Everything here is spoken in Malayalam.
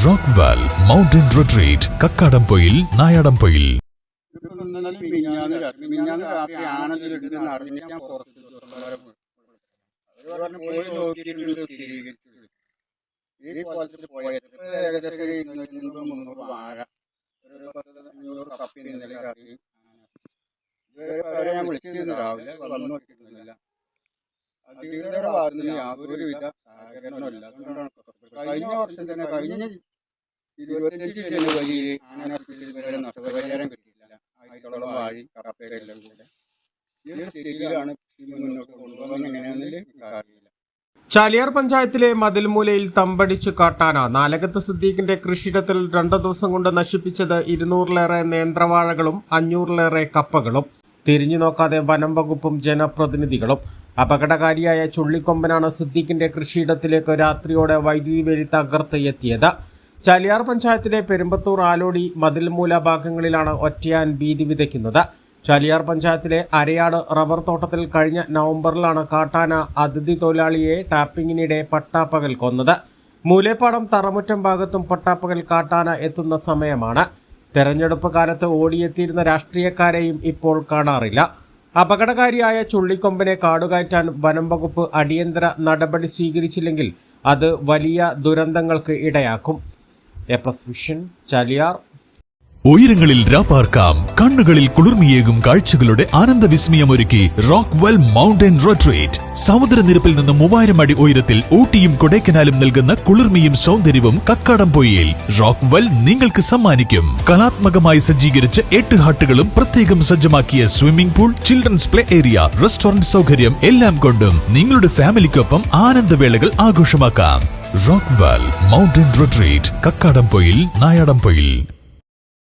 Rockwell mountain retreat, Kakkadampoyil, Nayadampoyil. ഞാൻ വിളിച്ചിരുന്നു രാവിലെ, വന്നു നോക്കിയിരുന്നില്ല. അധികൃതരുടെ ഭാഗത്ത് നിന്ന് യാതൊരുവിധ സഹകരണമില്ല. കഴിഞ്ഞ വർഷം തന്നെ, കഴിഞ്ഞ 25 ജനുവരിയിൽ ആനപ്പുള്ളിവരെ നഷ്ടപരിഹാരം കിട്ടിയില്ല. 1000 വാഴി കറപ്പേരെല്ലാം കൂടെ ഈ ഒരു സ്ഥിതിയിലാണ് മുന്നോട്ട് കൊണ്ടുപോകുന്നത്. എങ്ങനെയാണെന്നില്ല അറിയില്ല. ചാലിയാർ പഞ്ചായത്തിലെ മതിൽമൂലയിൽ തമ്പടിച്ചു കാട്ടാന നാലകത്ത് സിദ്ദീഖിന്റെ കൃഷിയിടത്തിൽ 2 ദിവസം കൊണ്ട് നശിപ്പിച്ചത് 200-ലേറെ നേന്ത്രവാഴകളും 500-ലേറെ കപ്പകളും. തിരിഞ്ഞു നോക്കാതെ വനം വകുപ്പും ജനപ്രതിനിധികളും. അപകടകാരിയായ ചുള്ളിക്കൊമ്പനാണ് സിദ്ദീഖിന്റെ കൃഷിയിടത്തിലേക്ക് രാത്രിയോടെ വൈദ്യുതി വേലി തകർത്ത് എത്തിയത്. ചാലിയാർ പഞ്ചായത്തിലെ പെരുമ്പത്തൂർ, ആലോടി, മതിൽമൂല ഭാഗങ്ങളിലാണ് ഒറ്റയാൻ ഭീതി വിതയ്ക്കുന്നത്. ചാലിയാർ പഞ്ചായത്തിലെ അരയാട് റബ്ബർ തോട്ടത്തിൽ കഴിഞ്ഞ നവംബറിലാണ് കാട്ടാന അതിഥി തൊഴിലാളിയെ ടാപ്പിങ്ങിനിടെ പട്ടാപ്പകൽ കൊന്നത്. മൂലേപ്പാടം തറമുറ്റം ഭാഗത്തും പട്ടാപ്പകൽ കാട്ടാന എത്തുന്ന സമയമാണ്. തെരഞ്ഞെടുപ്പ് കാലത്ത് ഓടിയെത്തിയിരുന്ന രാഷ്ട്രീയക്കാരെയും ഇപ്പോൾ കാണാറില്ല. അപകടകാരിയായ ചുള്ളിക്കൊമ്പനെ കാടുകയറ്റാൻ വനം വകുപ്പ് അടിയന്തര നടപടി സ്വീകരിച്ചില്ലെങ്കിൽ അത് വലിയ ദുരന്തങ്ങൾക്ക് ഇടയാക്കും. A+ vision, Chaliyar. ഉയരങ്ങളിൽ രാപ്പാർക്കാം, കണ്ണുകളിൽ കുളിർമയേകും കാഴ്ചകളുടെ ആനന്ദവിസ്മയമൊരുക്കി റോക്ക്വെൽ മൗണ്ടൻ റിട്രീറ്റ്. സമുദ്രനിരപ്പിൽ നിന്ന് 3000 അടി ഉയരത്തിൽ ഊട്ടിയും കൊടൈക്കനാലും നൽകുന്ന കുളിർമയും സൗന്ദര്യവും കക്കാടംപൊയിൽ റോക്ക്വെൽ നിങ്ങൾക്ക് സമ്മാനിക്കും. കലാത്മകമായി സജ്ജീകരിച്ച 8 ഹട്ടുകളും പ്രത്യേകം സജ്ജമാക്കിയ swimming pool, children's play area, restaurant സൗകര്യം എല്ലാം കൊണ്ടും നിങ്ങളുടെ ഫാമിലിക്കൊപ്പം ആനന്ദവേളകൾ ആഘോഷമാക്കാം. Rockwell mountain retreat, Kakkadampoyil, Nayadampoyil.